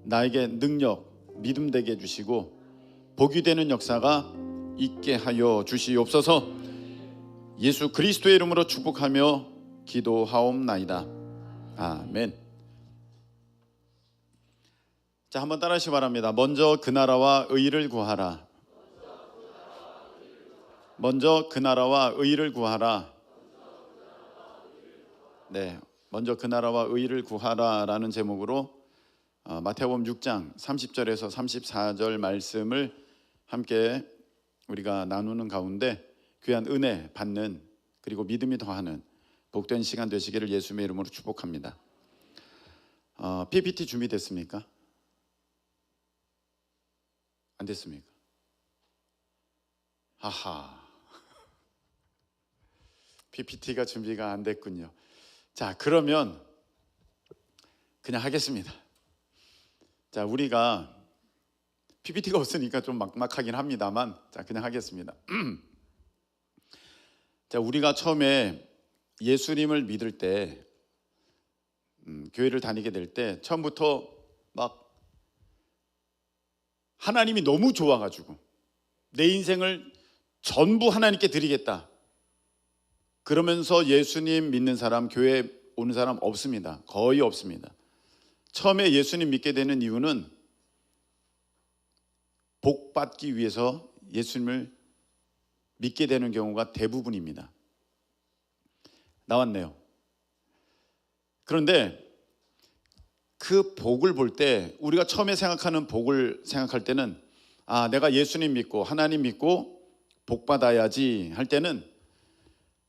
나에게 능력, 믿음 되게 해주시고 복이 되는 역사가 있게 하여 주시옵소서. 예수 그리스도의 이름으로 축복하며 기도하옵나이다. 아멘. 자, 한번 따라하시기 바랍니다. 먼저 그 나라와 의를 구하라. 먼저 그 나라와 의를 구하라. 네, 먼저 그 나라와 의를 구하라라는 제목으로 마태복음 6장 30절에서 34절 말씀을 함께 우리가 나누는 가운데 귀한 은혜 받는, 그리고 믿음이 더하는 복된 시간 되시기를 예수님의 이름으로 축복합니다. PPT 준비됐습니까? 안 됐습니까? 하하, PPT가 준비가 안 됐군요. 자, 그러면 그냥 하겠습니다. 자, 우리가 PPT가 없으니까 좀 막막하긴 합니다만, 자, 그냥 하겠습니다. 자, 우리가 처음에 예수님을 믿을 때, 교회를 다니게 될 때 처음부터 막 하나님이 너무 좋아가지고 내 인생을 전부 하나님께 드리겠다, 그러면서 예수님 믿는 사람, 교회에 오는 사람 없습니다. 거의 없습니다. 처음에 예수님 믿게 되는 이유는 복 받기 위해서 예수님을 믿게 되는 경우가 대부분입니다. 나왔네요. 그런데 그 복을 볼 때, 우리가 처음에 생각하는 복을 생각할 때는, 내가 예수님 믿고 하나님 믿고 복 받아야지 할 때는,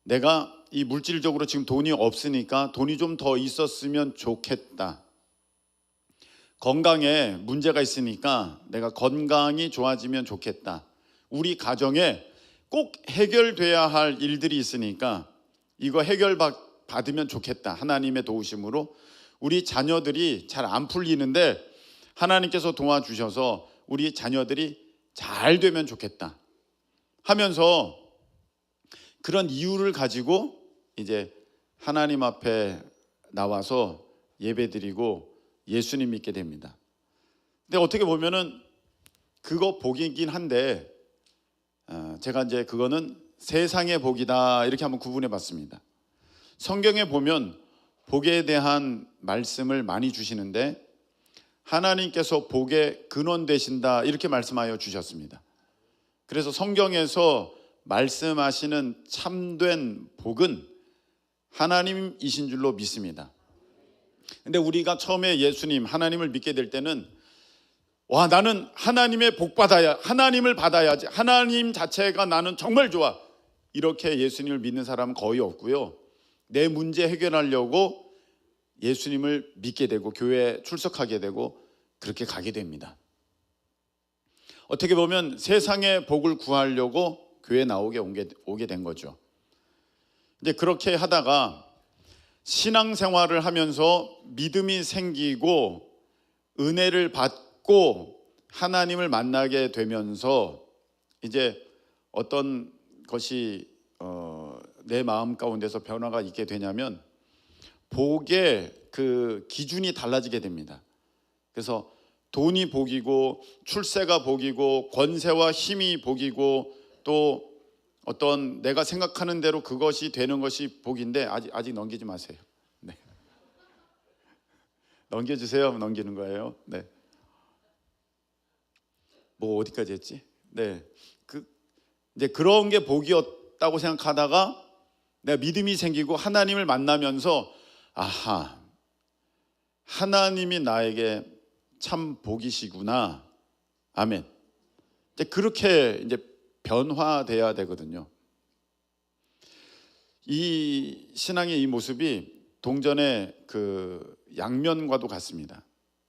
내가 이 물질적으로 지금 돈이 없으니까 돈이 좀 더 있었으면 좋겠다, 건강에 문제가 있으니까 내가 건강이 좋아지면 좋겠다, 우리 가정에 꼭 해결돼야 할 일들이 있으니까 이거 해결받으면 좋겠다, 하나님의 도우심으로 우리 자녀들이 잘 안 풀리는데 하나님께서 도와주셔서 우리 자녀들이 잘 되면 좋겠다 하면서, 그런 이유를 가지고 이제 하나님 앞에 나와서 예배드리고 예수님 믿게 됩니다. 근데 어떻게 보면은 그거 복이긴 한데, 제가 이제 그거는 세상의 복이다 이렇게 한번 구분해 봤습니다. 성경에 보면 복에 대한 말씀을 많이 주시는데, 하나님께서 복의 근원 되신다 이렇게 말씀하여 주셨습니다. 그래서 성경에서 말씀하시는 참된 복은 하나님이신 줄로 믿습니다. 근데 우리가 처음에 예수님, 하나님을 믿게 될 때는, 나는 하나님의 복 받아야, 하나님을 받아야지, 하나님 자체가 나는 정말 좋아, 이렇게 예수님을 믿는 사람은 거의 없고요. 내 문제 해결하려고 예수님을 믿게 되고 교회에 출석하게 되고 그렇게 가게 됩니다. 어떻게 보면 세상의 복을 구하려고 교회에 오게 된 거죠. 이제 그렇게 하다가 신앙생활을 하면서 믿음이 생기고 은혜를 받고 하나님을 만나게 되면서 이제 어떤 것이 내 마음 가운데서 변화가 있게 되냐면, 복의 그 기준이 달라지게 됩니다. 그래서 돈이 복이고 출세가 복이고 권세와 힘이 복이고, 또 어떤 내가 생각하는 대로 그것이 되는 것이 복인데, 아직 넘기지 마세요. 네. 넘겨주세요. 넘기는 거예요. 네. 뭐 어디까지 했지? 네. 이제 그런 게 복이었다고 생각하다가 내가 믿음이 생기고 하나님을 만나면서, 하나님이 나에게 참 복이시구나. 아멘. 이제 그렇게 이제 변화돼야 되거든요. 이 신앙의 이 모습이 동전의 그 양면과도 같습니다.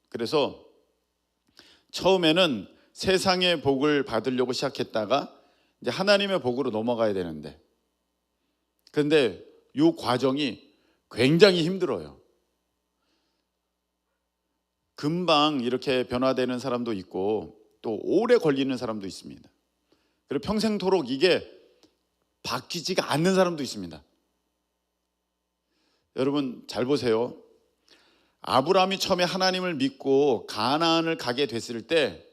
그래서 처음에는 세상의 복을 받으려고 시작했다가 이제 하나님의 복으로 넘어가야 되는데, 그런데 이 과정이 굉장히 힘들어요. 금방 이렇게 변화되는 사람도 있고 또 오래 걸리는 사람도 있습니다. 그리고 평생토록 이게 바뀌지가 않는 사람도 있습니다. 여러분 잘 보세요. 아브라함이 처음에 하나님을 믿고 가나안을 가게 됐을 때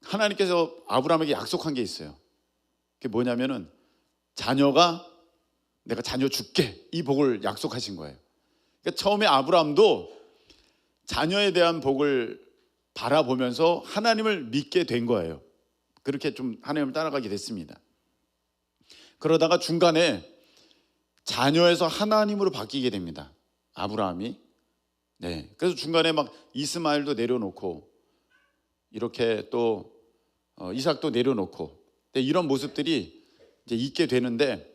하나님께서 아브라함에게 약속한 게 있어요. 그게 뭐냐면은 내가 자녀 줄게, 이 복을 약속하신 거예요. 그러니까 처음에 아브라함도 자녀에 대한 복을 바라보면서 하나님을 믿게 된 거예요. 그렇게 좀 하나님을 따라가게 됐습니다. 그러다가 중간에 자녀에서 하나님으로 바뀌게 됩니다. 아브라함이. 네. 그래서 중간에 막 이스마엘도 내려놓고 이렇게 또 이삭도 내려놓고 이런 모습들이 이제 있게 되는데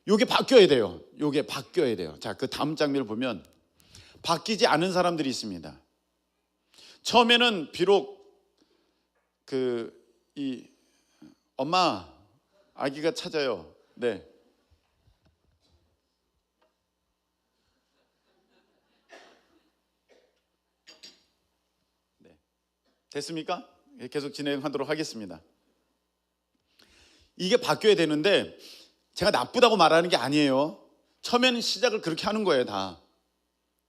요게 바뀌어야 돼요. 요게 바뀌어야 돼요. 자, 그 다음 장면을 보면 바뀌지 않은 사람들이 있습니다. 처음에는 비록 이 엄마 아기가 찾아요. 네. 네. 됐습니까? 계속 진행하도록 하겠습니다. 이게 바뀌어야 되는데 제가 나쁘다고 말하는 게 아니에요. 처음에는 시작을 그렇게 하는 거예요, 다.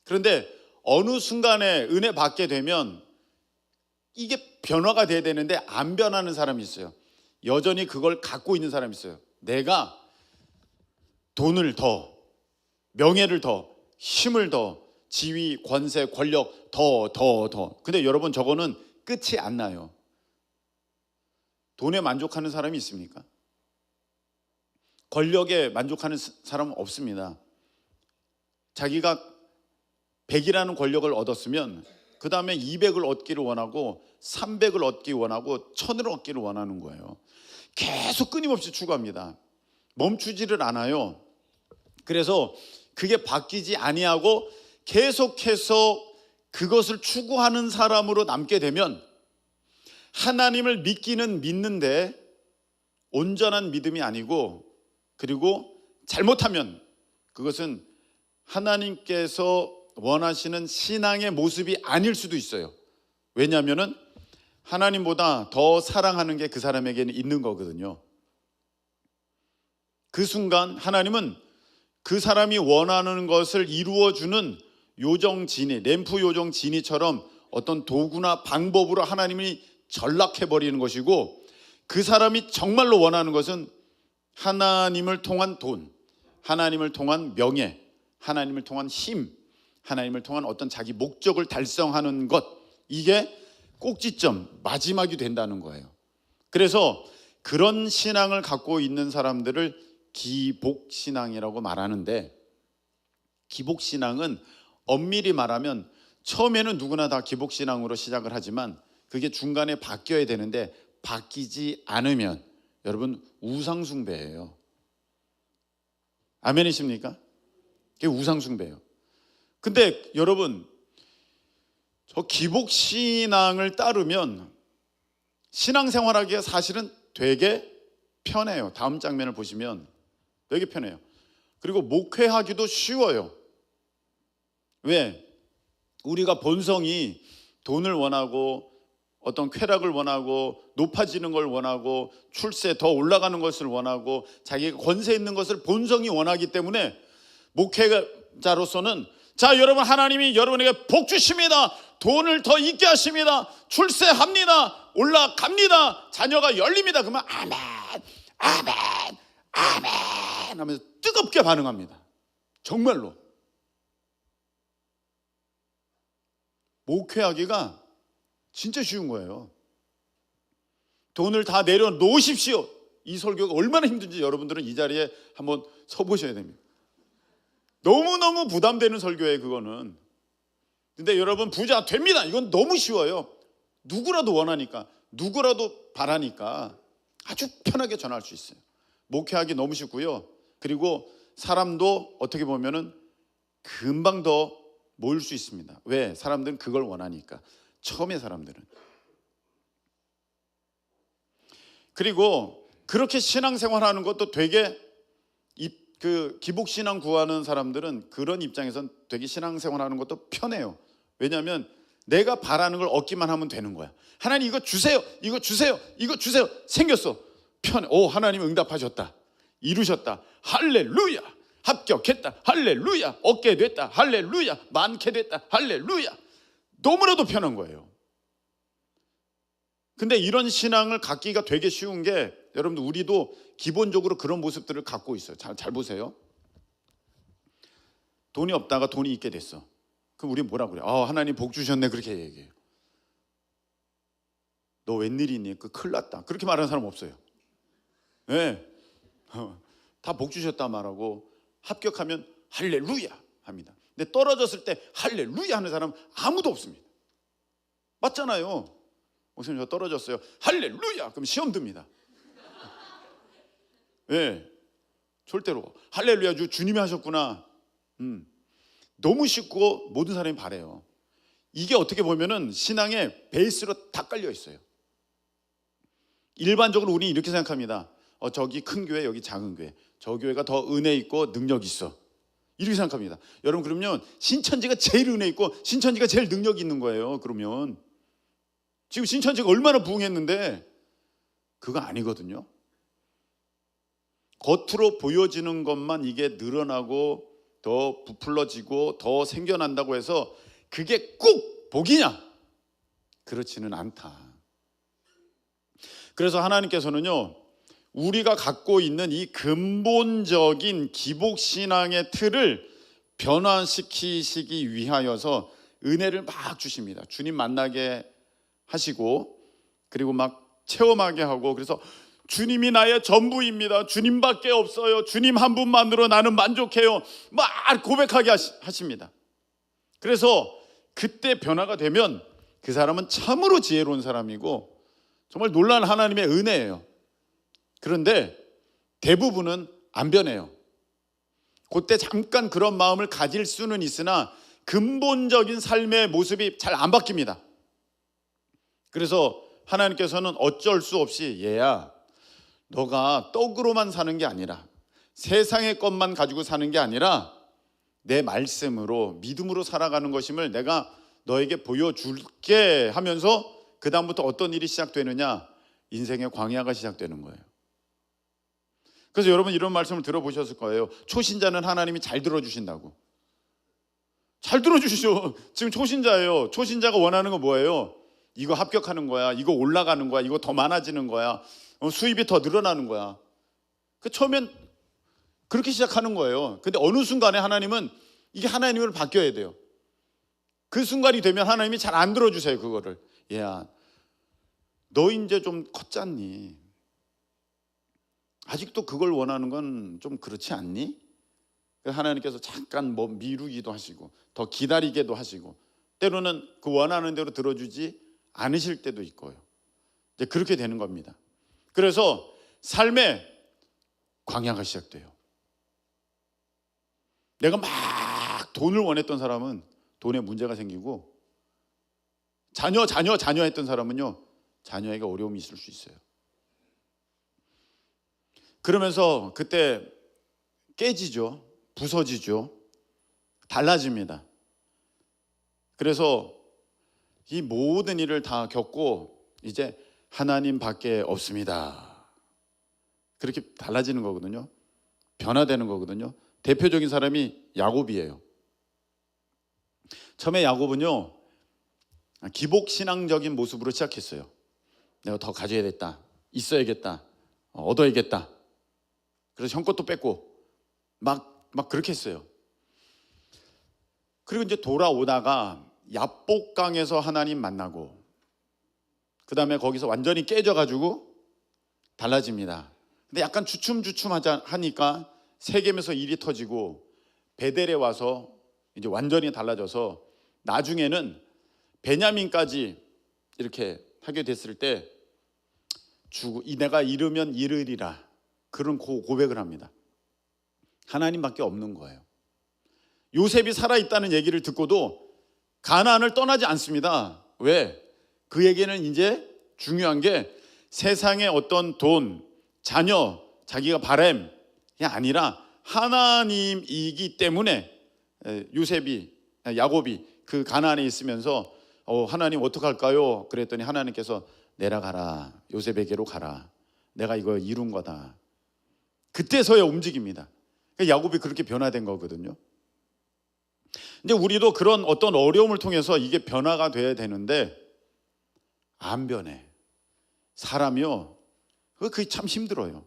그런데 어느 순간에 은혜 받게 되면 이게 변화가 돼야 되는데 안 변하는 사람이 있어요. 여전히 그걸 갖고 있는 사람이 있어요. 내가 돈을 더, 명예를 더, 힘을 더, 지위, 권세, 권력 더. 근데 여러분, 저거는 끝이 안 나요. 돈에 만족하는 사람이 있습니까? 권력에 만족하는 사람은 없습니다. 자기가 100이라는 권력을 얻었으면 그 다음에 200을 얻기를 원하고 300을 얻기 원하고 1000을 얻기를 원하는 거예요. 계속 끊임없이 추구합니다. 멈추지를 않아요. 그래서 그게 바뀌지 아니하고 계속해서 그것을 추구하는 사람으로 남게 되면 하나님을 믿기는 믿는데 온전한 믿음이 아니고, 그리고 잘못하면 그것은 하나님께서 원하시는 신앙의 모습이 아닐 수도 있어요. 왜냐하면 하나님보다 더 사랑하는 게 그 사람에게는 있는 거거든요. 그 순간 하나님은 그 사람이 원하는 것을 이루어주는 요정지니, 램프 요정지니처럼 어떤 도구나 방법으로 하나님이 전락해버리는 것이고, 그 사람이 정말로 원하는 것은 하나님을 통한 돈, 하나님을 통한 명예, 하나님을 통한 힘, 하나님을 통한 어떤 자기 목적을 달성하는 것, 이게 꼭지점, 마지막이 된다는 거예요. 그래서 그런 신앙을 갖고 있는 사람들을 기복신앙이라고 말하는데, 기복신앙은 엄밀히 말하면 처음에는 누구나 다 기복신앙으로 시작을 하지만 그게 중간에 바뀌어야 되는데 바뀌지 않으면 여러분 우상숭배예요. 아멘이십니까? 그게 우상숭배예요. 근데 여러분, 저 기복신앙을 따르면 신앙생활하기가 사실은 되게 편해요. 다음 장면을 보시면 되게 편해요. 그리고 목회하기도 쉬워요. 왜? 우리가 본성이 돈을 원하고 어떤 쾌락을 원하고 높아지는 걸 원하고 출세 더 올라가는 것을 원하고 자기가 권세 있는 것을 본성이 원하기 때문에 목회자로서는, 자, 여러분, 하나님이 여러분에게 복 주십니다. 돈을 더 있게 하십니다. 출세합니다. 올라갑니다. 자녀가 열립니다. 그러면 아멘, 아멘, 아멘 하면서 뜨겁게 반응합니다. 정말로. 목회하기가 진짜 쉬운 거예요. 돈을 다 내려놓으십시오. 이 설교가 얼마나 힘든지 여러분들은 이 자리에 한번 서보셔야 됩니다. 너무너무 부담되는 설교예요, 그거는. 근데 여러분, 부자 됩니다. 이건 너무 쉬워요. 누구라도 원하니까, 누구라도 바라니까 아주 편하게 전할 수 있어요. 목회하기 너무 쉽고요. 그리고 사람도 어떻게 보면은 금방 더 모일 수 있습니다. 왜? 사람들은 그걸 원하니까. 처음에 사람들은. 그리고 그렇게 신앙생활하는 것도 되게, 그 기복신앙 구하는 사람들은 그런 입장에선 되게 신앙생활하는 것도 편해요. 왜냐하면 내가 바라는 걸 얻기만 하면 되는 거야. 하나님 이거 주세요, 이거 주세요, 이거 주세요. 생겼어. 편해. 오, 하나님 응답하셨다, 이루셨다, 할렐루야, 합격했다, 할렐루야. 얻게 됐다, 할렐루야. 많게 됐다, 할렐루야. 너무나도 편한 거예요. 근데 이런 신앙을 갖기가 되게 쉬운 게, 여러분들 우리도 기본적으로 그런 모습들을 갖고 있어요. 잘 보세요. 돈이 없다가 돈이 있게 됐어. 그럼 우리 뭐라 그래? 하나님 복 주셨네, 그렇게 얘기해요. 너 웬일이니? 큰일 났다, 그렇게 말하는 사람 없어요. 네. 다 복 주셨다 말하고, 합격하면 할렐루야 합니다. 근데 떨어졌을 때 할렐루야 하는 사람 아무도 없습니다. 맞잖아요. 목사님 저 떨어졌어요, 할렐루야. 그럼 시험 듭니다. 네. 절대로 할렐루야, 주님이 하셨구나. 너무 쉽고 모든 사람이 바래요. 이게 어떻게 보면은 신앙의 베이스로 다 깔려 있어요. 일반적으로 우리 이렇게 생각합니다. 저기 큰 교회, 여기 작은 교회, 저 교회가 더 은혜 있고 능력 있어, 이렇게 생각합니다. 여러분, 그러면 신천지가 제일 은혜 있고 신천지가 제일 능력이 있는 거예요. 그러면 지금 신천지가 얼마나 부흥했는데 그거 아니거든요. 겉으로 보여지는 것만 이게 늘어나고 더 부풀러지고 더 생겨난다고 해서 그게 꼭 복이냐? 그렇지는 않다. 그래서 하나님께서는요, 우리가 갖고 있는 이 근본적인 기복신앙의 틀을 변화시키시기 위하여서 은혜를 막 주십니다. 주님 만나게 하시고, 그리고 막 체험하게 하고, 그래서 주님이 나의 전부입니다, 주님밖에 없어요, 주님 한 분만으로 나는 만족해요, 막 고백하게 하십니다. 그래서 그때 변화가 되면 그 사람은 참으로 지혜로운 사람이고 정말 놀라운 하나님의 은혜예요. 그런데 대부분은 안 변해요. 그때 잠깐 그런 마음을 가질 수는 있으나 근본적인 삶의 모습이 잘 안 바뀝니다. 그래서 하나님께서는 어쩔 수 없이, 얘야, 너가 떡으로만 사는 게 아니라, 세상의 것만 가지고 사는 게 아니라 내 말씀으로, 믿음으로 살아가는 것임을 내가 너에게 보여줄게 하면서 그 다음부터 어떤 일이 시작되느냐? 인생의 광야가 시작되는 거예요. 그래서 여러분 이런 말씀을 들어보셨을 거예요. 초신자는 하나님이 잘 들어주신다고. 잘 들어주시죠. 지금 초신자예요. 초신자가 원하는 건 뭐예요? 이거 합격하는 거야, 이거 올라가는 거야, 이거 더 많아지는 거야, 수입이 더 늘어나는 거야. 처음엔 그렇게 시작하는 거예요. 근데 어느 순간에 하나님은 이게 하나님으로 바뀌어야 돼요. 그 순간이 되면 하나님이 잘 안 들어주세요. 그거를, 얘야, 너 이제 좀 컸잖니, 아직도 그걸 원하는 건 좀 그렇지 않니? 하나님께서 잠깐 미루기도 하시고 더 기다리게도 하시고, 때로는 그 원하는 대로 들어주지 않으실 때도 있고요. 이제 그렇게 되는 겁니다. 그래서 삶의 광야가 시작돼요. 내가 막 돈을 원했던 사람은 돈에 문제가 생기고, 자녀 했던 사람은요, 자녀에게 어려움이 있을 수 있어요. 그러면서 그때 깨지죠. 부서지죠. 달라집니다. 그래서 이 모든 일을 다 겪고 이제 하나님밖에 없습니다, 그렇게 달라지는 거거든요. 변화되는 거거든요. 대표적인 사람이 야곱이에요. 처음에 야곱은요, 기복신앙적인 모습으로 시작했어요. 내가 더 가져야겠다, 있어야겠다, 얻어야겠다. 그래서 형 것도 뺏고 막 그렇게 했어요. 그리고 이제 돌아오다가 야복강에서 하나님 만나고, 그 다음에 거기서 완전히 깨져가지고 달라집니다. 근데 약간 주춤하니까 세겜에서 일이 터지고 베델에 와서 이제 완전히 달라져서 나중에는 베냐민까지 이렇게 하게 됐을 때 내가 이르면 이르리라, 그런 고백을 합니다. 하나님밖에 없는 거예요. 요셉이 살아있다는 얘기를 듣고도 가나안을 떠나지 않습니다. 왜? 그에게는 이제 중요한 게 세상의 어떤 돈, 자녀, 자기가 바램이 아니라 하나님이기 때문에 야곱이 그 가나안에 있으면서 하나님 어떡할까요? 그랬더니 하나님께서 내려가라, 요셉에게로 가라, 내가 이거 이룬 거다. 그때서야 움직입니다. 야곱이 그렇게 변화된 거거든요. 근데 우리도 그런 어떤 어려움을 통해서 이게 변화가 돼야 되는데 안 변해. 사람이요, 그게 참 힘들어요.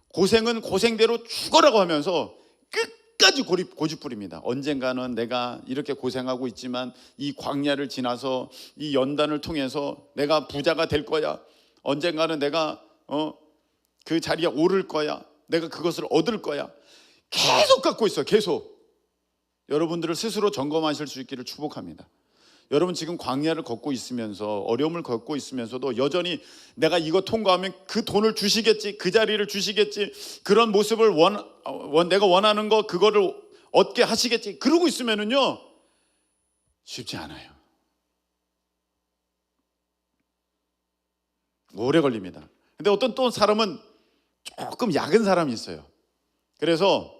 고생은 고생대로 죽어라고 하면서 끝까지 고집부립니다. 언젠가는 내가 이렇게 고생하고 있지만 이 광야를 지나서 이 연단을 통해서 내가 부자가 될 거야. 언젠가는 내가 그 자리에 오를 거야. 내가 그것을 얻을 거야. 계속 갖고 있어요. 계속. 여러분들을 스스로 점검하실 수 있기를 축복합니다. 여러분 지금 광야를 걷고 있으면서 어려움을 걷고 있으면서도 여전히 내가 이거 통과하면 그 돈을 주시겠지, 그 자리를 주시겠지, 그런 모습을 내가 원하는 거 그거를 얻게 하시겠지, 그러고 있으면은요 쉽지 않아요. 오래 걸립니다. 근데 어떤 또 사람은 조금 약은 사람이 있어요. 그래서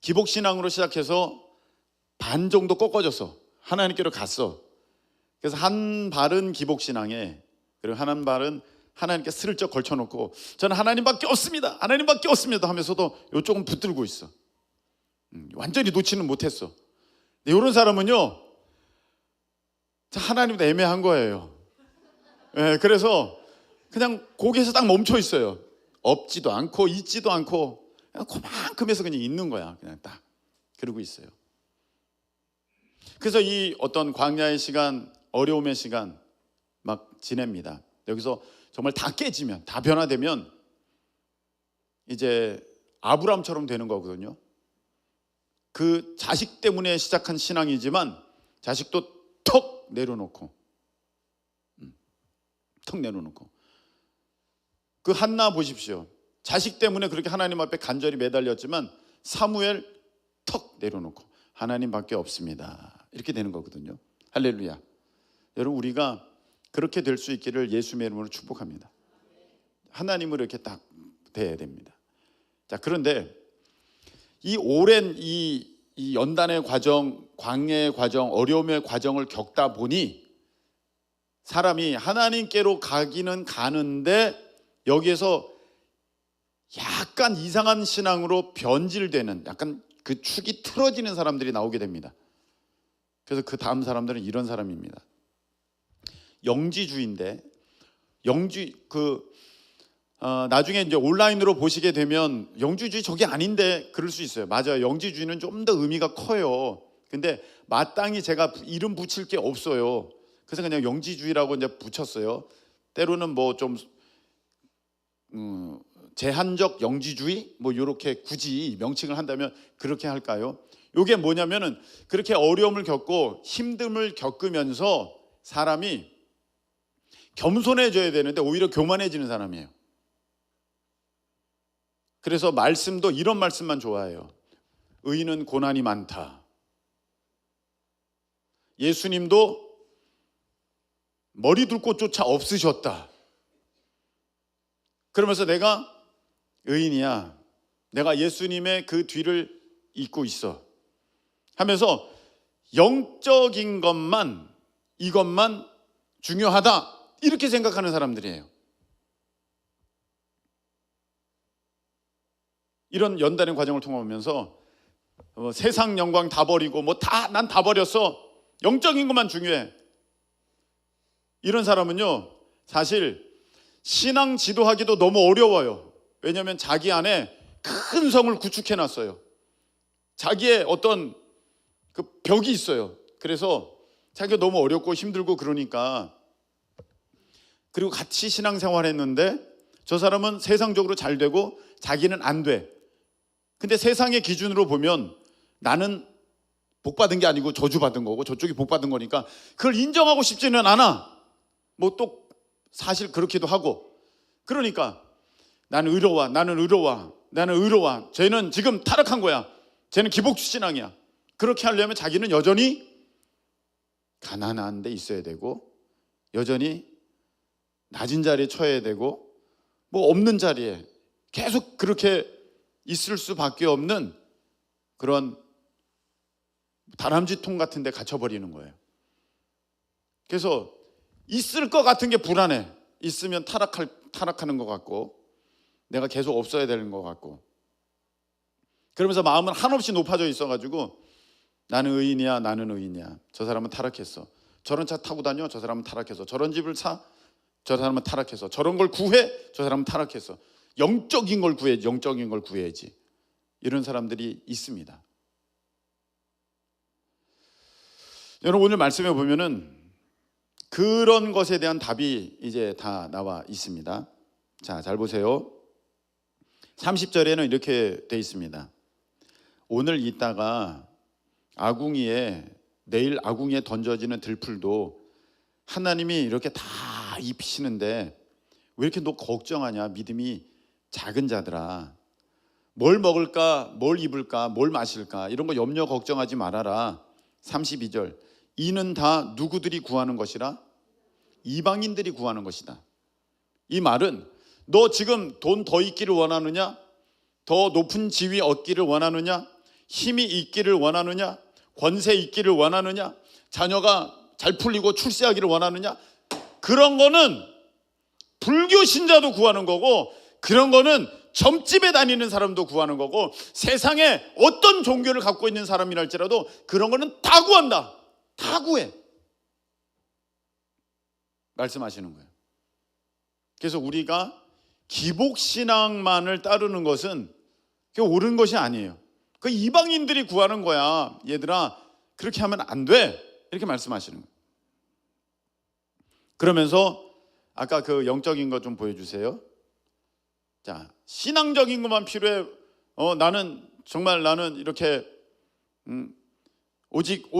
기복신앙으로 시작해서 반 정도 꺾어져서 하나님께로 갔어. 그래서 한 발은 기복신앙에, 그리고 한 발은 하나님께 슬쩍 걸쳐놓고 저는 하나님밖에 없습니다, 하나님밖에 없습니다 하면서도 이쪽은 붙들고 있어. 완전히 놓지는 못했어. 근데 이런 사람은요 하나님도 애매한 거예요. 그래서 그냥 거기에서 딱 멈춰 있어요. 없지도 않고 있지도 않고 그냥 그만큼에서 그냥 있는 거야. 그냥 딱 그러고 있어요. 그래서 이 어떤 광야의 시간, 어려움의 시간 막 지냅니다. 여기서 정말 다 깨지면, 다 변화되면 이제 아브라함처럼 되는 거거든요. 그 자식 때문에 시작한 신앙이지만 자식도 턱 내려놓고 그 한나 보십시오. 자식 때문에 그렇게 하나님 앞에 간절히 매달렸지만 사무엘 턱 내려놓고 하나님밖에 없습니다 이렇게 되는 거거든요. 할렐루야. 여러분 우리가 그렇게 될 수 있기를 예수님의 이름으로 축복합니다. 하나님으로 이렇게 딱 돼야 됩니다. 자, 그런데 이 오랜 이 연단의 과정, 광야의 과정, 어려움의 과정을 겪다 보니 사람이 하나님께로 가기는 가는데 여기에서 약간 이상한 신앙으로 변질되는, 약간 그 축이 틀어지는 사람들이 나오게 됩니다. 그래서 그 다음 사람들은 이런 사람입니다. 영지주의인데 나중에 이제 온라인으로 보시게 되면 영지주의 저게 아닌데 그럴 수 있어요. 맞아요. 영지주의는 좀 더 의미가 커요. 근데 마땅히 제가 이름 붙일 게 없어요. 그래서 그냥 영지주의라고 이제 붙였어요. 때로는 뭐 좀 제한적 영지주의 뭐 이렇게 굳이 명칭을 한다면 그렇게 할까요? 이게 뭐냐면은 그렇게 어려움을 겪고 힘듦을 겪으면서 사람이 겸손해져야 되는데 오히려 교만해지는 사람이에요. 그래서 말씀도 이런 말씀만 좋아해요. 의인은 고난이 많다. 예수님도 머리 둘 곳조차 없으셨다. 그러면서 내가 의인이야, 내가 예수님의 그 뒤를 잇고 있어 하면서 영적인 것만, 이것만 중요하다 이렇게 생각하는 사람들이에요. 이런 연단의 과정을 통하면서 세상 영광 다 버리고 난 다 버렸어, 영적인 것만 중요해. 이런 사람은요 사실 신앙 지도하기도 너무 어려워요. 왜냐하면 자기 안에 큰 성을 구축해 놨어요. 자기의 어떤 그 벽이 있어요. 그래서 자기가 너무 어렵고 힘들고 그러니까, 그리고 같이 신앙생활 했는데 저 사람은 세상적으로 잘 되고 자기는 안 돼. 근데 세상의 기준으로 보면 나는 복 받은 게 아니고 저주 받은 거고 저쪽이 복 받은 거니까 그걸 인정하고 싶지는 않아. 뭐 또 사실 그렇기도 하고. 그러니까 나는 의로워, 쟤는 지금 타락한 거야, 쟤는 기복신앙이야. 그렇게 하려면 자기는 여전히 가난한 데 있어야 되고 여전히 낮은 자리에 처해야 되고 뭐 없는 자리에 계속 그렇게 있을 수밖에 없는 그런 다람쥐통 같은 데 갇혀버리는 거예요. 그래서 있을 것 같은 게 불안해. 있으면 타락하는 것 같고 내가 계속 없어야 되는 것 같고. 그러면서 마음은 한없이 높아져 있어가지고 나는 의인이야, 나는 의인이야. 저 사람은 타락했어. 저런 차 타고 다녀. 저 사람은 타락했어. 저런 집을 사. 저 사람은 타락했어. 저런 걸 구해. 저 사람은 타락했어. 영적인 걸 구해야지. 영적인 걸 구해야지. 이런 사람들이 있습니다. 여러분, 오늘 말씀해 보면은 그런 것에 대한 답이 이제 다 나와 있습니다. 자, 잘 보세요. 30절에는 이렇게 돼 있습니다. 오늘 있다가 내일 아궁이에 던져지는 들풀도 하나님이 이렇게 다 입히시는데 왜 이렇게 너 걱정하냐? 믿음이 작은 자들아. 뭘 먹을까? 뭘 입을까? 뭘 마실까? 이런 거 염려 걱정하지 말아라. 32절. 이는 다 누구들이 구하는 것이라? 이방인들이 구하는 것이다. 이 말은 너 지금 돈 더 있기를 원하느냐? 더 높은 지위 얻기를 원하느냐? 힘이 있기를 원하느냐? 권세 있기를 원하느냐? 자녀가 잘 풀리고 출세하기를 원하느냐? 그런 거는 불교 신자도 구하는 거고, 그런 거는 점집에 다니는 사람도 구하는 거고, 세상에 어떤 종교를 갖고 있는 사람이랄지라도 그런 거는 다 구한다. 다 구해. 말씀하시는 거예요. 그래서 우리가 기복신앙만을 따르는 것은 그게 옳은 것이 아니에요. 그 이방인들이 구하는 거야. 얘들아, 그렇게 하면 안 돼. 이렇게 말씀하시는 거예요. 그러면서 아까 그 영적인 것 좀 보여주세요. 자, 신앙적인 것만 필요해. 나는 이렇게 오직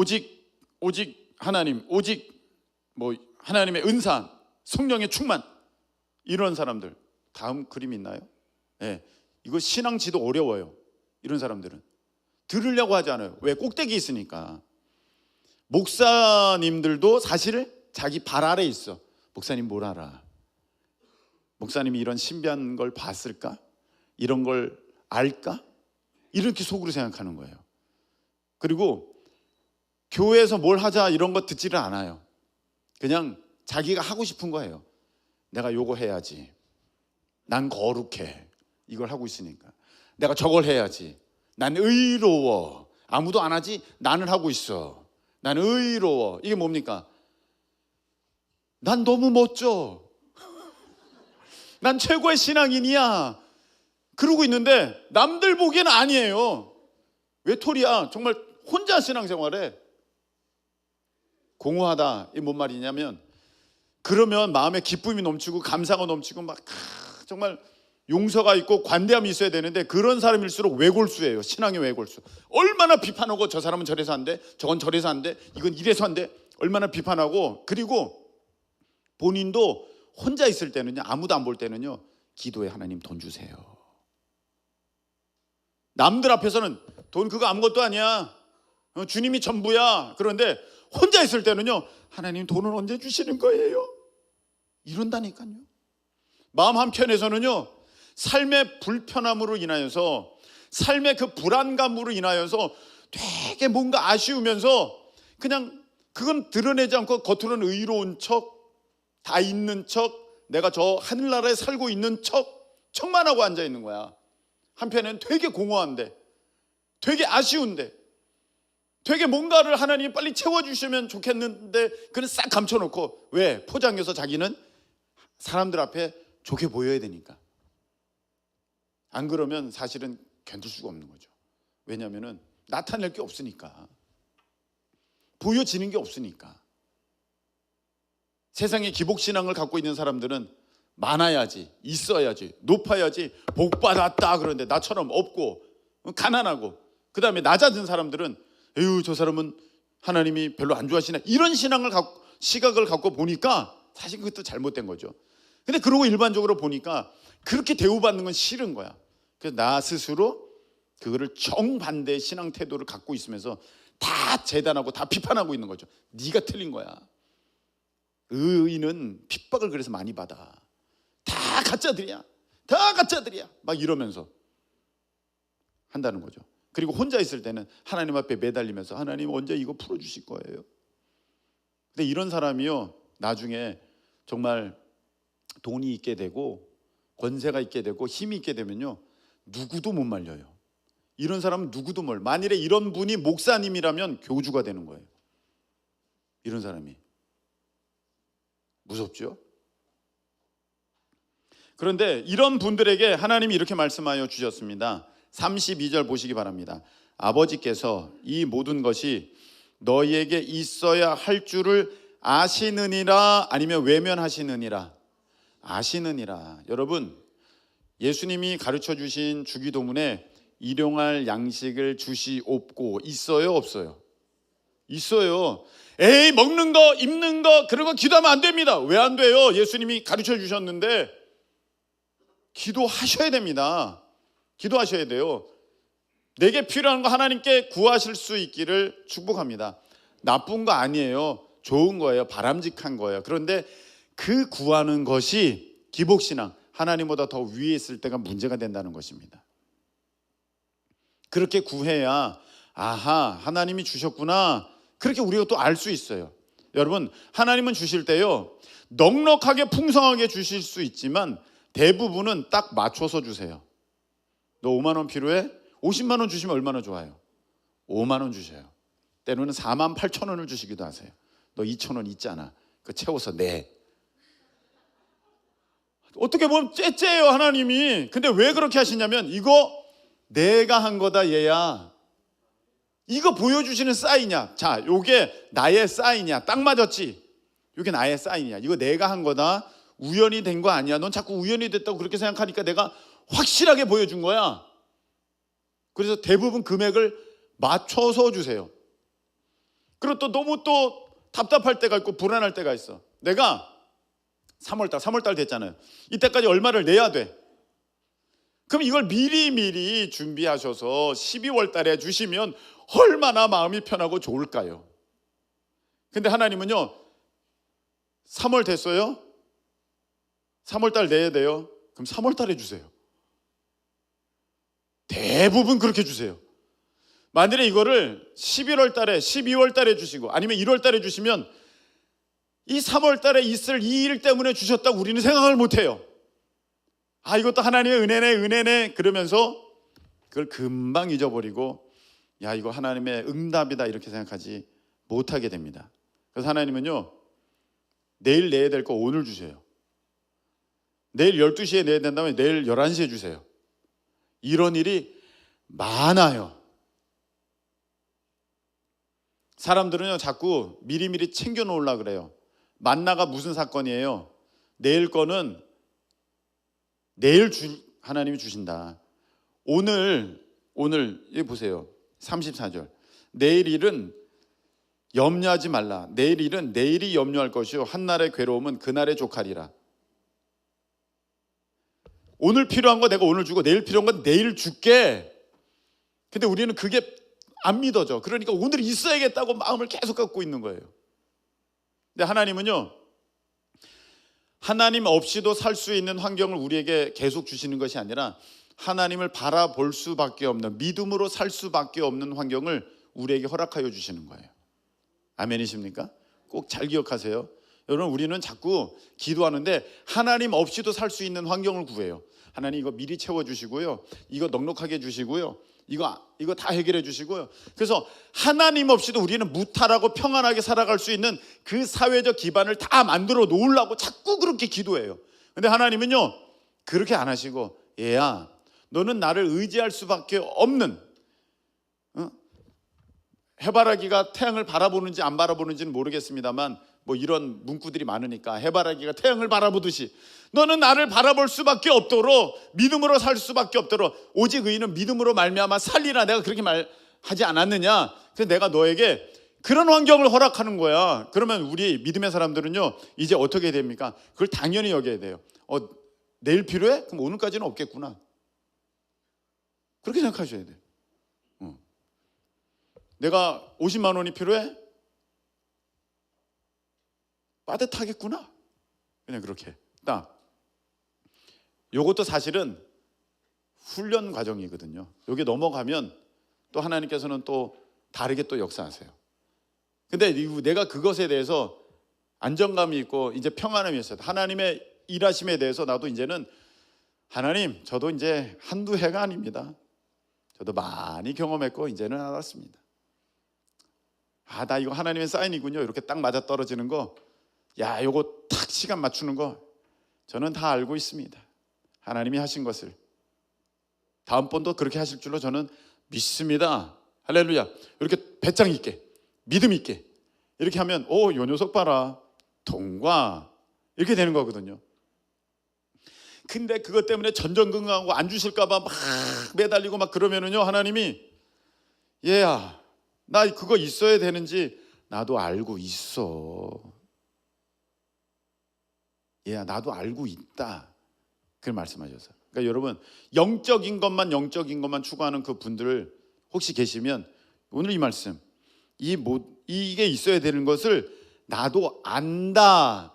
하나님, 오직 뭐 하나님의 은사, 성령의 충만, 이런 사람들. 다음 그림 있나요? 네, 이거 신앙 지도 어려워요. 이런 사람들은 들으려고 하지 않아요. 왜? 꼭대기 있으니까. 목사님들도 사실 자기 발 아래 있어. 목사님 뭘 알아? 목사님이 이런 신비한 걸 봤을까? 이런 걸 알까? 이렇게 속으로 생각하는 거예요. 그리고 교회에서 뭘 하자 이런 거 듣지를 않아요. 그냥 자기가 하고 싶은 거예요. 내가 요거 해야지. 난 거룩해. 이걸 하고 있으니까. 내가 저걸 해야지. 난 의로워. 아무도 안 하지? 나는 하고 있어. 난 의로워. 이게 뭡니까? 난 너무 멋져. 난 최고의 신앙인이야. 그러고 있는데 남들 보기에는 아니에요. 외톨이야. 정말 혼자 신앙생활해. 공허하다. 이게 뭔 말이냐면, 그러면 마음에 기쁨이 넘치고 감사가 넘치고 막 정말 용서가 있고 관대함이 있어야 되는데, 그런 사람일수록 외골수예요. 신앙의 외골수. 얼마나 비판하고, 저 사람은 저래서 안 돼, 저건 저래서 안 돼, 이건 이래서 안 돼, 얼마나 비판하고. 그리고 본인도 혼자 있을 때는요, 아무도 안 볼 때는요, 기도에 하나님 돈 주세요. 남들 앞에서는 돈 그거 아무것도 아니야, 주님이 전부야. 그런데 혼자 있을 때는요, 하나님 돈은 언제 주시는 거예요? 이런다니까요. 마음 한편에서는요, 삶의 불편함으로 인하여서, 삶의 그 불안감으로 인하여서 되게 뭔가 아쉬우면서 그냥 그건 드러내지 않고 겉으로는 의로운 척, 다 있는 척, 내가 저 하늘나라에 살고 있는 척만 하고 앉아 있는 거야. 한편에는 되게 공허한데, 되게 아쉬운데, 되게 뭔가를 하나님이 빨리 채워주시면 좋겠는데 그는 싹 감춰놓고. 왜? 포장해서 자기는 사람들 앞에 좋게 보여야 되니까. 안 그러면 사실은 견딜 수가 없는 거죠. 왜냐하면 나타낼 게 없으니까, 보여지는 게 없으니까. 세상에 기복신앙을 갖고 있는 사람들은 많아야지, 있어야지, 높아야지, 복받았다 그러는데 나처럼 없고 가난하고, 그 다음에 낮아진 사람들은 에휴, 저 사람은 하나님이 별로 안 좋아하시네, 이런 시각을 갖고 보니까 사실 그것도 잘못된 거죠. 근데 그러고 일반적으로 보니까 그렇게 대우받는 건 싫은 거야. 그래서 나 스스로 그거를 정반대의 신앙 태도를 갖고 있으면서 다 재단하고 다 비판하고 있는 거죠. 네가 틀린 거야. 의인은 핍박을 그래서 많이 받아. 다 가짜들이야. 다 가짜들이야. 막 이러면서 한다는 거죠. 그리고 혼자 있을 때는 하나님 앞에 매달리면서 하나님 언제 이거 풀어주실 거예요? 근데 이런 사람이요, 나중에 정말 돈이 있게 되고 권세가 있게 되고 힘이 있게 되면요, 누구도 못 말려요. 이런 사람은 누구도 만일에 이런 분이 목사님이라면 교주가 되는 거예요. 이런 사람이. 무섭죠? 그런데 이런 분들에게 하나님이 이렇게 말씀하여 주셨습니다. 32절 보시기 바랍니다. 아버지께서 이 모든 것이 너희에게 있어야 할 줄을 아시느니라, 아니면 외면하시느니라? 아시느니라. 여러분, 예수님이 가르쳐 주신 주기도문에 일용할 양식을 주시옵고 있어요, 없어요? 있어요. 에이, 먹는 거, 입는 거, 그런 거 기도하면 안 됩니다. 왜 안 돼요? 예수님이 가르쳐 주셨는데 기도하셔야 됩니다. 기도하셔야 돼요. 내게 필요한 거 하나님께 구하실 수 있기를 축복합니다. 나쁜 거 아니에요. 좋은 거예요. 바람직한 거예요. 그런데 그 구하는 것이 기복신앙, 하나님보다 더 위에 있을 때가 문제가 된다는 것입니다. 그렇게 구해야 아하, 하나님이 주셨구나, 그렇게 우리가 또 알 수 있어요. 여러분, 하나님은 주실 때요, 넉넉하게 풍성하게 주실 수 있지만 대부분은 딱 맞춰서 주세요. 너 5만 원 필요해? 50만 원 주시면 얼마나 좋아요? 5만 원 주셔요. 때로는 4만 8천 원을 주시기도 하세요. 너 2천 원 있잖아, 그거 채워서 내. 어떻게 보면 째째예요, 하나님이. 근데 왜 그렇게 하시냐면, 이거 내가 한 거다 얘야. 이거 보여주시는 사인이야. 자, 요게 나의 사인이야. 딱 맞았지? 요게 나의 사인이야. 이거 내가 한 거다. 우연이 된 거 아니야. 넌 자꾸 우연이 됐다고 그렇게 생각하니까 내가 확실하게 보여준 거야. 그래서 대부분 금액을 맞춰서 주세요. 그리고 또 너무 또 답답할 때가 있고 불안할 때가 있어. 내가 3월달 됐잖아요. 이때까지 얼마를 내야 돼. 그럼 이걸 미리 준비하셔서 12월 달에 주시면 얼마나 마음이 편하고 좋을까요? 근데 하나님은요, 3월 됐어요? 3월 달 내야 돼요? 그럼 3월 달에 주세요. 대부분 그렇게 주세요. 만일에 이거를 11월 달에, 12월 달에 주시고 아니면 1월 달에 주시면 이 3월 달에 있을 이 일 때문에 주셨다고 우리는 생각을 못해요. 아, 이것도 하나님의 은혜네 그러면서 그걸 금방 잊어버리고, 야, 이거 하나님의 응답이다 이렇게 생각하지 못하게 됩니다. 그래서 하나님은요, 내일 내야 될 거 오늘 주세요. 내일 12시에 내야 된다면 내일 11시에 주세요. 이런 일이 많아요. 사람들은요, 자꾸 미리미리 챙겨 놓으려고 그래요. 만나가 무슨 사건이에요? 내일 거는 내일 하나님이 주신다. 오늘 여기 보세요. 34절. 내일 일은 염려하지 말라. 내일 일은 내일이 염려할 것이요 한날의 괴로움은 그날의 족하리라. 오늘 필요한 거 내가 오늘 주고 내일 필요한 건 내일 줄게. 근데 우리는 그게 안 믿어져. 그러니까 오늘 있어야겠다고 마음을 계속 갖고 있는 거예요. 근데 하나님은요, 하나님 없이도 살 수 있는 환경을 우리에게 계속 주시는 것이 아니라 하나님을 바라볼 수밖에 없는, 믿음으로 살 수밖에 없는 환경을 우리에게 허락하여 주시는 거예요. 아멘이십니까? 꼭 잘 기억하세요. 여러분, 우리는 자꾸 기도하는데 하나님 없이도 살 수 있는 환경을 구해요. 하나님 이거 미리 채워주시고요, 이거 넉넉하게 주시고요, 이거 다 해결해 주시고요. 그래서 하나님 없이도 우리는 무탈하고 평안하게 살아갈 수 있는 그 사회적 기반을 다 만들어 놓으려고 자꾸 그렇게 기도해요. 근데 하나님은요, 그렇게 안 하시고, 얘야, 너는 나를 의지할 수밖에 없는, 해바라기가 태양을 바라보는지 안 바라보는지는 모르겠습니다만 뭐 이런 문구들이 많으니까, 해바라기가 태양을 바라보듯이 너는 나를 바라볼 수밖에 없도록, 믿음으로 살 수밖에 없도록, 오직 의인은 믿음으로 말미암아 살리라, 내가 그렇게 말하지 않았느냐. 그래서 내가 너에게 그런 환경을 허락하는 거야. 그러면 우리 믿음의 사람들은요, 이제 어떻게 됩니까? 그걸 당연히 여겨야 돼요. 내일 필요해? 그럼 오늘까지는 없겠구나. 그렇게 생각하셔야 돼요. 내가 50만 원이 필요해? 빠듯하겠구나. 그냥 그렇게 딱. 요것도 사실은 훈련 과정이거든요. 여기 넘어가면 또 하나님께서는 또 다르게 또 역사하세요. 근데 내가 그것에 대해서 안정감이 있고 이제 평안함이 있어요. 하나님의 일하심에 대해서 나도 이제는, 하나님, 저도 이제 한두 해가 아닙니다. 저도 많이 경험했고 이제는 알았습니다. 나 이거 하나님의 사인이군요. 이렇게 딱 맞아 떨어지는 거, 요거 탁 시간 맞추는 거 저는 다 알고 있습니다. 하나님이 하신 것을 다음번도 그렇게 하실 줄로 저는 믿습니다. 할렐루야. 이렇게 배짱 있게, 믿음 있게 이렇게 하면 요 녀석 봐라, 통과, 이렇게 되는 거거든요. 근데 그것 때문에 전전긍긍하고 안 주실까 봐 막 매달리고 막 그러면은요, 하나님이 얘야, 나 그거 있어야 되는지 나도 알고 있어. 얘야, 나도 알고 있다. 그걸 말씀하셨어요. 그러니까 여러분, 영적인 것만 추구하는 그 분들 혹시 계시면 오늘 이 말씀, 이게 있어야 되는 것을 나도 안다.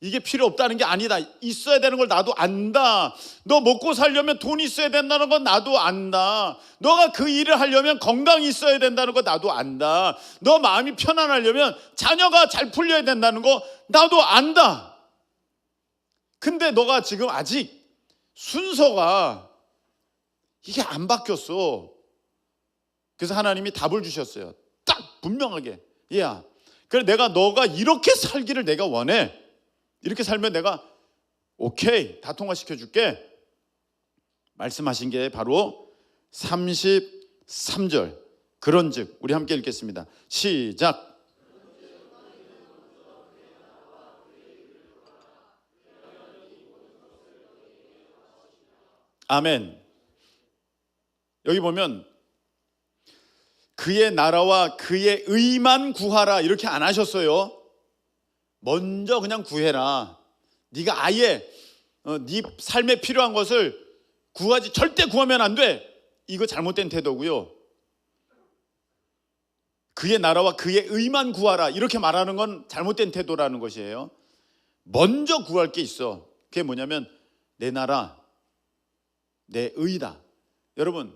이게 필요 없다는 게 아니다. 있어야 되는 걸 나도 안다. 너 먹고 살려면 돈 있어야 된다는 건 나도 안다. 너가 그 일을 하려면 건강이 있어야 된다는 거 나도 안다. 너 마음이 편안하려면 자녀가 잘 풀려야 된다는 거 나도 안다. 근데 너가 지금 아직 순서가 이게 안 바뀌었어. 그래서 하나님이 답을 주셨어요. 딱 분명하게. 얘야, 그래 너가 이렇게 살기를 내가 원해. 이렇게 살면 내가 오케이, 다 통과시켜 줄게. 말씀하신 게 바로 33절. 그런즉, 우리 함께 읽겠습니다. 시작. 아멘. 여기 보면 그의 나라와 그의 의만 구하라 이렇게 안 하셨어요. 먼저 그냥 구해라. 네가 아예 네 삶에 필요한 것을 절대 구하면 안 돼. 이거 잘못된 태도고요. 그의 나라와 그의 의만 구하라 이렇게 말하는 건 잘못된 태도라는 것이에요. 먼저 구할 게 있어. 그게 뭐냐면 내 나라, 내 의다. 여러분,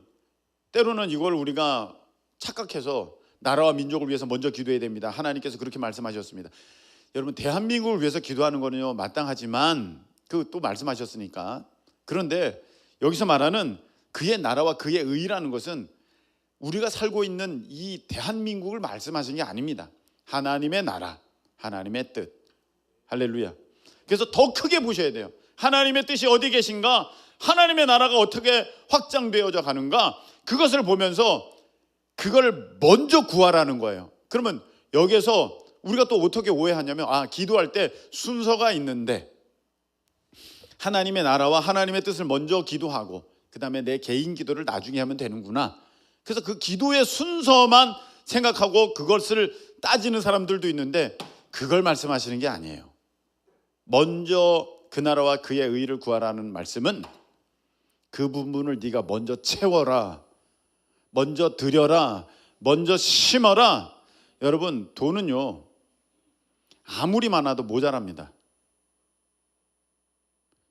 때로는 이걸 우리가 착각해서 나라와 민족을 위해서 먼저 기도해야 됩니다. 하나님께서 그렇게 말씀하셨습니다. 여러분, 대한민국을 위해서 기도하는 거는요 마땅하지만 또 말씀하셨으니까. 그런데 여기서 말하는 그의 나라와 그의 의라는 것은 우리가 살고 있는 이 대한민국을 말씀하신 게 아닙니다. 하나님의 나라, 하나님의 뜻. 할렐루야. 그래서 더 크게 보셔야 돼요. 하나님의 뜻이 어디 계신가? 하나님의 나라가 어떻게 확장되어져 가는가? 그것을 보면서 그걸 먼저 구하라는 거예요. 그러면 여기에서 우리가 또 어떻게 오해하냐면 기도할 때 순서가 있는데 하나님의 나라와 하나님의 뜻을 먼저 기도하고 그 다음에 내 개인 기도를 나중에 하면 되는구나. 그래서 그 기도의 순서만 생각하고 그것을 따지는 사람들도 있는데 그걸 말씀하시는 게 아니에요. 먼저 그 나라와 그의 의를 구하라는 말씀은 그 부분을 네가 먼저 채워라, 먼저 드려라, 먼저 심어라. 여러분, 돈은요 아무리 많아도 모자랍니다.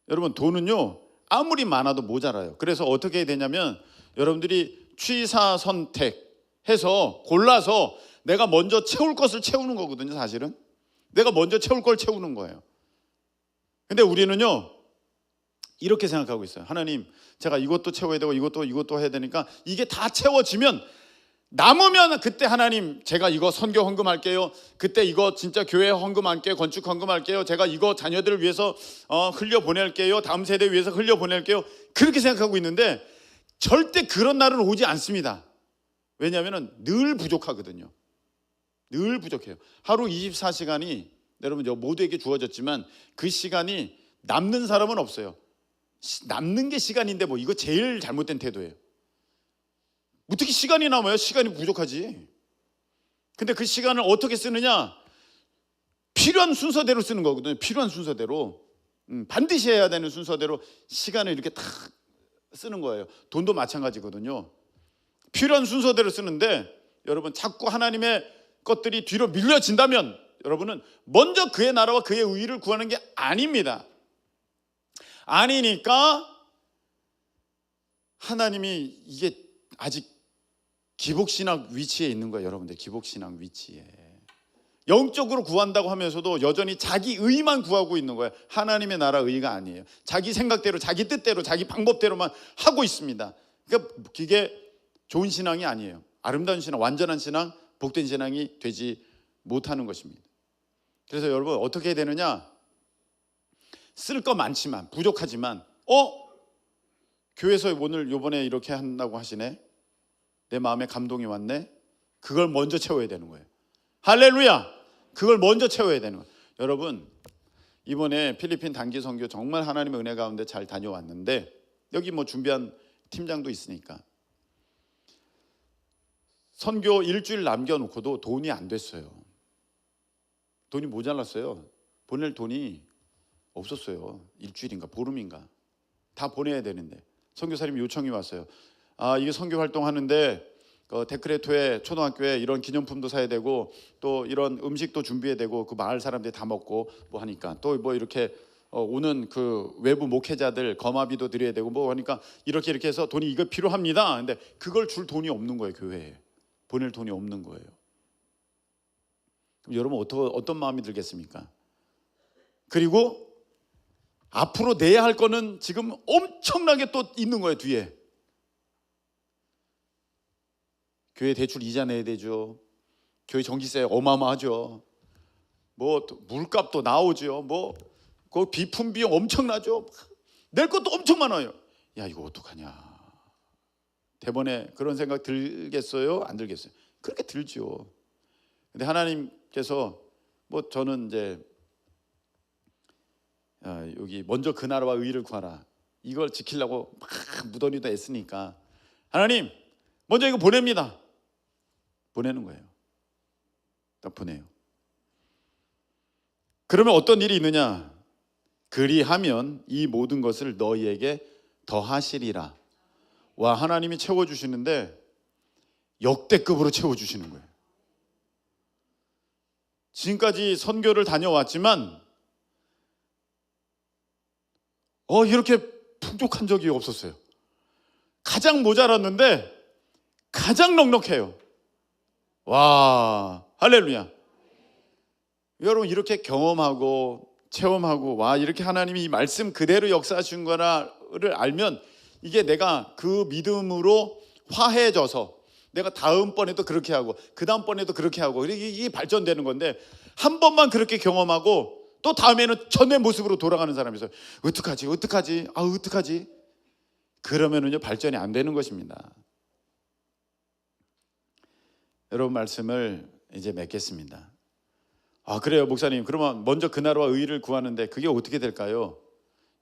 여러분, 돈은요 아무리 많아도 모자라요. 그래서 어떻게 해야 되냐면 여러분들이 취사 선택해서 골라서 내가 먼저 채울 것을 채우는 거거든요. 사실은 내가 먼저 채울 걸 채우는 거예요. 근데 우리는요 이렇게 생각하고 있어요. 하나님, 제가 이것도 채워야 되고 이것도 해야 되니까 이게 다 채워지면 남으면 그때 하나님, 제가 이거 선교 헌금할게요. 그때 이거 진짜 교회 헌금할게요. 건축 헌금할게요. 제가 이거 자녀들을 위해서 흘려보낼게요. 다음 세대 위해서 흘려보낼게요. 그렇게 생각하고 있는데 절대 그런 날은 오지 않습니다. 왜냐하면 늘 부족하거든요. 늘 부족해요. 하루 24시간이 여러분 모두에게 주어졌지만 그 시간이 남는 사람은 없어요. 남는 게 시간인데 이거 제일 잘못된 태도예요. 어떻게 시간이 남아요? 시간이 부족하지. 근데 그 시간을 어떻게 쓰느냐? 필요한 순서대로 쓰는 거거든요. 필요한 순서대로, 반드시 해야 되는 순서대로 시간을 이렇게 딱 쓰는 거예요. 돈도 마찬가지거든요. 필요한 순서대로 쓰는데 여러분, 자꾸 하나님의 것들이 뒤로 밀려진다면 여러분은 먼저 그의 나라와 그의 의를 구하는 게 아닙니다. 아니니까 하나님이 이게 아직 기복신앙 위치에 있는 거예요. 여러분들, 기복신앙 위치에. 영적으로 구한다고 하면서도 여전히 자기 의만 구하고 있는 거예요. 하나님의 나라 의가 아니에요. 자기 생각대로, 자기 뜻대로, 자기 방법대로만 하고 있습니다. 그러니까 그게 좋은 신앙이 아니에요. 아름다운 신앙, 완전한 신앙, 복된 신앙이 되지 못하는 것입니다. 그래서 여러분 어떻게 해야 되느냐? 쓸 거 많지만, 부족하지만 교회에서 오늘 요번에 이렇게 한다고 하시네, 내 마음에 감동이 왔네, 그걸 먼저 채워야 되는 거예요. 할렐루야! 그걸 먼저 채워야 되는 거예요. 여러분 이번에 필리핀 단기 선교 정말 하나님의 은혜 가운데 잘 다녀왔는데, 여기 뭐 준비한 팀장도 있으니까 선교 일주일 남겨놓고도 돈이 안 됐어요. 돈이 모자랐어요. 보낼 돈이 없었어요. 일주일인가 보름인가 다 보내야 되는데 선교사님 요청이 왔어요. 이게 선교 활동하는데 데크레토에 초등학교에 이런 기념품도 사야 되고 또 이런 음식도 준비해야 되고 그 마을 사람들이 다 먹고 뭐 하니까 또 뭐 이렇게 오는 그 외부 목회자들 거마비도 드려야 되고 뭐 하니까 이렇게 해서 돈이 이거 필요합니다. 근데 그걸 줄 돈이 없는 거예요. 교회에 보낼 돈이 없는 거예요. 그럼 여러분 어떤 마음이 들겠습니까? 그리고 앞으로 내야 할 거는 지금 엄청나게 또 있는 거예요. 뒤에 교회 대출 이자 내야 되죠. 교회 전기세 어마어마하죠. 뭐 물값도 나오죠. 뭐 그 비품 비용 엄청나죠. 낼 것도 엄청 많아요. 야, 이거 어떡하냐. 대번에 그런 생각 들겠어요? 안 들겠어요? 그렇게 들죠. 근데 하나님께서 뭐 저는 이제 여기 먼저 그 나라와 의를 구하라, 이걸 지키려고 막 무더니도 애쓰니까 하나님 먼저 이거 보냅니다. 보내는 거예요. 딱 보내요. 그러면 어떤 일이 있느냐? 그리하면 이 모든 것을 너희에게 더하시리라. 와, 하나님이 채워주시는데 역대급으로 채워주시는 거예요. 지금까지 선교를 다녀왔지만 이렇게 풍족한 적이 없었어요. 가장 모자랐는데 가장 넉넉해요. 와, 할렐루야. 여러분 이렇게 경험하고 체험하고 와, 이렇게 하나님이 이 말씀 그대로 역사하신 거를 알면 이게 내가 그 믿음으로 화해져서 내가 다음번에도 그렇게 하고 그 다음번에도 그렇게 하고 이게 발전되는 건데, 한 번만 그렇게 경험하고 또 다음에는 전의 모습으로 돌아가는 사람이 있어요. 어떡하지? 그러면은요 발전이 안 되는 것입니다. 여러분 말씀을 이제 맺겠습니다. 그래요 목사님, 그러면 먼저 그 나라와 의를 구하는데 그게 어떻게 될까요?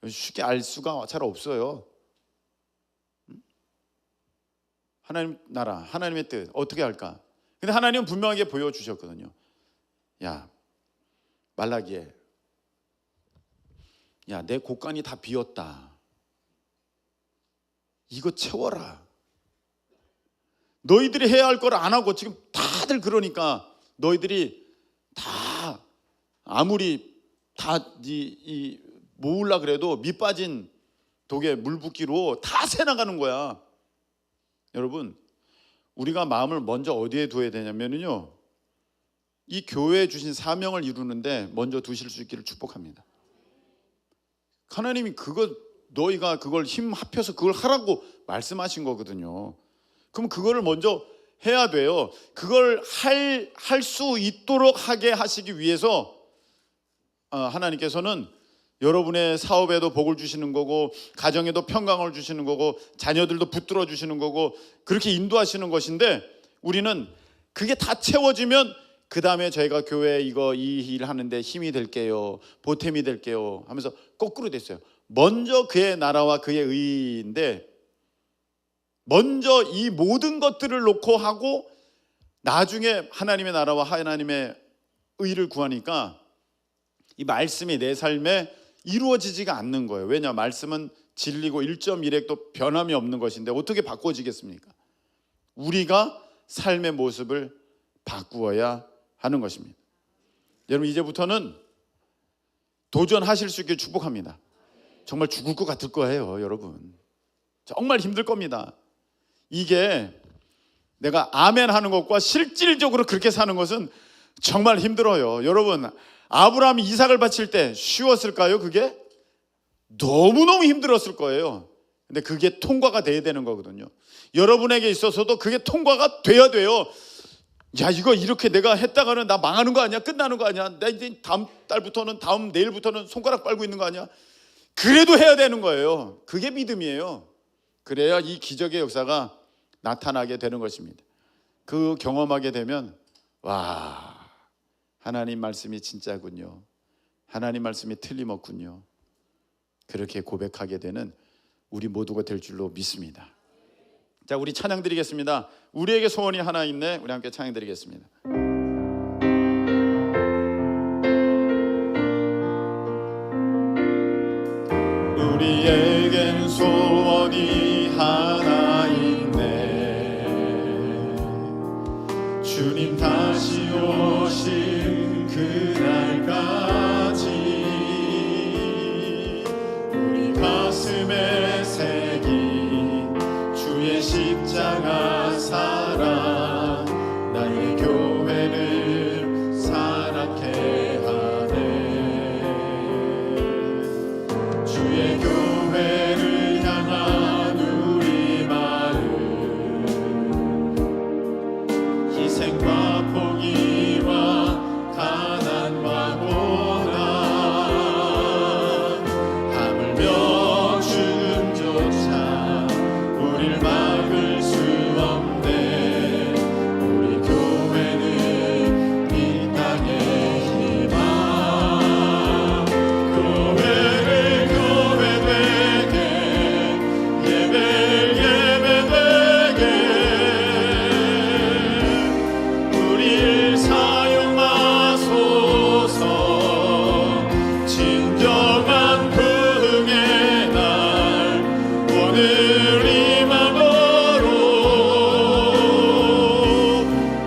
쉽게 알 수가 잘 없어요. 하나님 나라, 하나님의 뜻 어떻게 할까? 근데 하나님은 분명하게 보여주셨거든요. 야, 말라기에, 야, 내 곳간이 다 비었다. 이거 채워라. 너희들이 해야 할 걸 안 하고 지금 다들 그러니까 너희들이 다 아무리 다 모으려 그래도 밑 빠진 독에 물 붓기로 다 새나가는 거야. 여러분 우리가 마음을 먼저 어디에 두어야 되냐면요, 이 교회에 주신 사명을 이루는데 먼저 두실 수 있기를 축복합니다. 하나님이 너희가 그걸 힘 합해서 그걸 하라고 말씀하신 거거든요. 그럼 그거를 먼저 해야 돼요. 그걸 할 수 있도록 하게 하시기 위해서 하나님께서는 여러분의 사업에도 복을 주시는 거고 가정에도 평강을 주시는 거고 자녀들도 붙들어 주시는 거고 그렇게 인도하시는 것인데, 우리는 그게 다 채워지면 그 다음에 저희가 교회에 이 일 하는데 힘이 될게요, 보탬이 될게요 하면서 거꾸로 됐어요. 먼저 그의 나라와 그의 의인데 먼저 이 모든 것들을 놓고 하고 나중에 하나님의 나라와 하나님의 의를 구하니까 이 말씀이 내 삶에 이루어지지가 않는 거예요. 왜냐? 말씀은 진리고 1.1핵도 변함이 없는 것인데 어떻게 바꿔지겠습니까? 우리가 삶의 모습을 바꾸어야 하는 것입니다. 여러분 이제부터는 도전하실 수 있게 축복합니다. 정말 죽을 것 같을 거예요. 여러분 정말 힘들 겁니다. 이게 내가 아멘 하는 것과 실질적으로 그렇게 사는 것은 정말 힘들어요. 여러분, 아브라함이 이삭을 바칠 때 쉬웠을까요? 그게 너무너무 힘들었을 거예요. 근데 그게 통과가 돼야 되는 거거든요. 여러분에게 있어서도 그게 통과가 돼야 돼요. 야, 이거 이렇게 내가 했다가는 나 망하는 거 아니야? 끝나는 거 아니야? 나 이제 다음 달부터는, 내일부터는 손가락 빨고 있는 거 아니야? 그래도 해야 되는 거예요. 그게 믿음이에요. 그래야 이 기적의 역사가 나타나게 되는 것입니다. 그 경험하게 되면 와, 하나님 말씀이 진짜군요. 하나님 말씀이 틀림없군요. 그렇게 고백하게 되는 우리 모두가 될 줄로 믿습니다. 자, 우리 찬양 드리겠습니다. 우리에게 소원이 하나 있네. 우리 함께 찬양 드리겠습니다. 우리에겐 소원이 하나 있네. 주님 다시 오신 그날까지 우리 가슴에 새긴 주의 십자가 사랑, 나의 교회를 사랑케 하네. 주의 교회를 향한 우리 마음, 희생과 포기와 가난과 고난, 하물며 죽음조차 우릴 막을 수 없네. 우리 교회는 이 땅의 희망, 교회를 교회되게, 예배를 예배되게 우릴 사용하소서. 진정한 부흥의 날 오늘 임함으로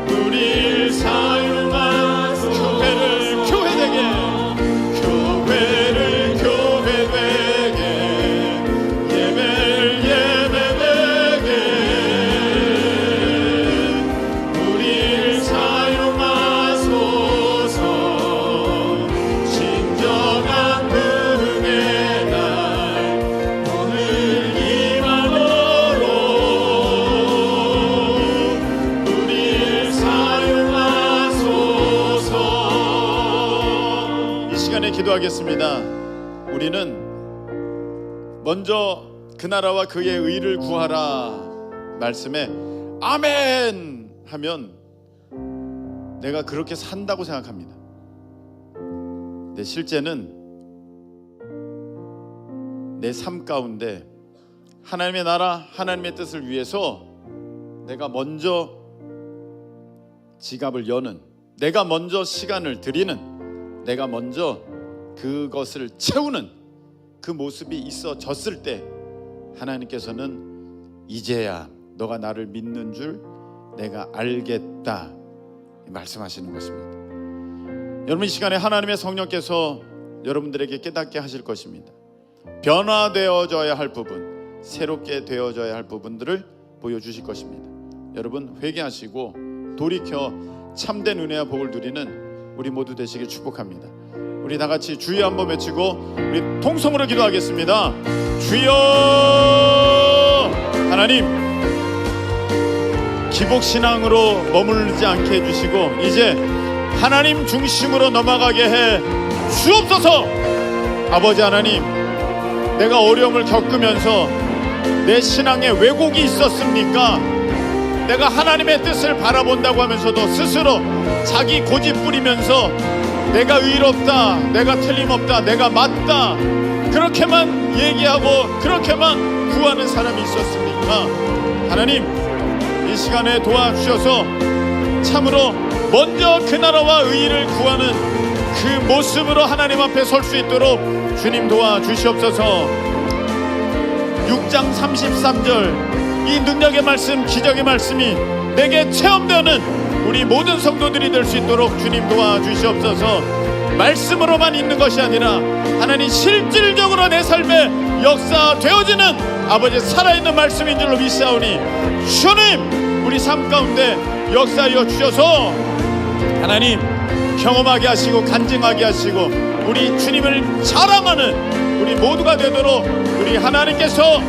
우릴 사용하소서. 교회를 교회되게, 교회를 교회되게, 예배를 예배되게 우릴 사용하소서. 진정한 부흥의 날 오늘 임함으로 우릴 사용하소서. 이 시간에 기도하겠습니다. 우리는 먼저 그 나라와 그의 의를 구하라 말씀에 아멘 하면 내가 그렇게 산다고 생각합니다. 근데 실제는 내 삶 가운데 하나님의 나라, 하나님의 뜻을 위해서 내가 먼저 지갑을 여는, 내가 먼저 시간을 들이는, 내가 먼저 그것을 채우는 그 모습이 있어졌을 때 하나님께서는 이제야 너가 나를 믿는 줄 내가 알겠다 말씀하시는 것입니다. 여러분, 이 시간에 하나님의 성령께서 여러분들에게 깨닫게 하실 것입니다. 변화되어져야 할 부분, 새롭게 되어져야 할 부분들을 보여주실 것입니다. 여러분, 회개하시고 돌이켜 참된 은혜와 복을 누리는 우리 모두 되시길 축복합니다. 우리 다 같이 주여 한번 외치고 우리 통성으로 기도하겠습니다. 주여. 하나님, 기복신앙으로 머무르지 않게 해주시고 이제 하나님 중심으로 넘어가게 해 주옵소서. 아버지 하나님, 내가 어려움을 겪으면서 내 신앙에 왜곡이 있었습니까? 내가 하나님의 뜻을 바라본다고 하면서도 스스로 자기 고집 부리면서 내가 의롭다, 내가 틀림없다, 내가 맞다, 그렇게만 얘기하고 그렇게만 구하는 사람이 있었습니까? 하나님, 이 시간에 도와주셔서 참으로 먼저 그 나라와 의의를 구하는 그 모습으로 하나님 앞에 설 수 있도록 주님 도와주시옵소서. 6장 33절 이 능력의 말씀, 기적의 말씀이 내게 체험되는 우리 모든 성도들이 될 수 있도록 주님 도와주시옵소서. 말씀으로만 있는 것이 아니라 하나님 실질적으로 내 삶에 역사되어지는 아버지 살아있는 말씀인 줄로 믿사오니 주님, 우리 삶 가운데 역사하여 주셔서 하나님 경험하게 하시고 간증하게 하시고 우리 주님을 자랑하는 우리 모두가 되도록 우리 하나님께서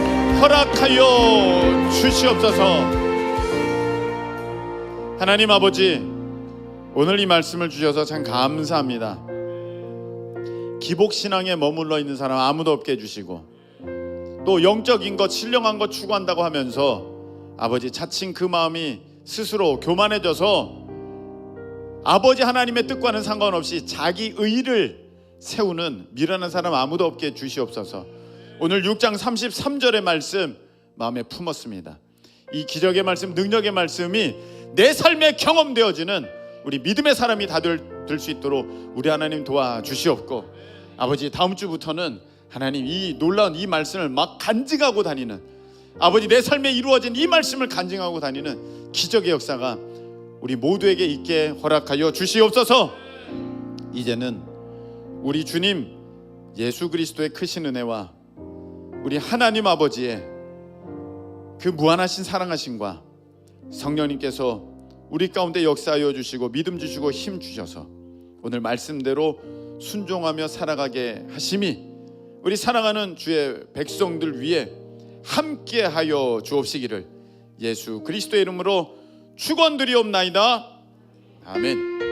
허락하여 주시옵소서. 하나님 아버지, 오늘 이 말씀을 주셔서 참 감사합니다. 기복신앙에 머물러 있는 사람 아무도 없게 해주시고, 또 영적인 것, 신령한 것 추구한다고 하면서 아버지 자칭 그 마음이 스스로 교만해져서 아버지 하나님의 뜻과는 상관없이 자기 의를 세우는 미련한 사람 아무도 없게 해 주시옵소서. 오늘 6장 33절의 말씀 마음에 품었습니다. 이 기적의 말씀, 능력의 말씀이 내 삶에 경험되어지는 우리 믿음의 사람이 다 될 수 있도록 우리 하나님 도와주시옵고, 아버지 다음 주부터는 하나님 이 놀라운 이 말씀을 막 간증하고 다니는, 아버지 내 삶에 이루어진 이 말씀을 간증하고 다니는 기적의 역사가 우리 모두에게 있게 허락하여 주시옵소서. 이제는 우리 주님 예수 그리스도의 크신 은혜와 우리 하나님 아버지의 그 무한하신 사랑하심과 성령님께서 우리 가운데 역사하여 주시고 믿음 주시고 힘 주셔서 오늘 말씀대로 순종하며 살아가게 하심이 우리 사랑하는 주의 백성들 위해 함께하여 주옵시기를 예수 그리스도의 이름으로 축원드리옵나이다. 아멘.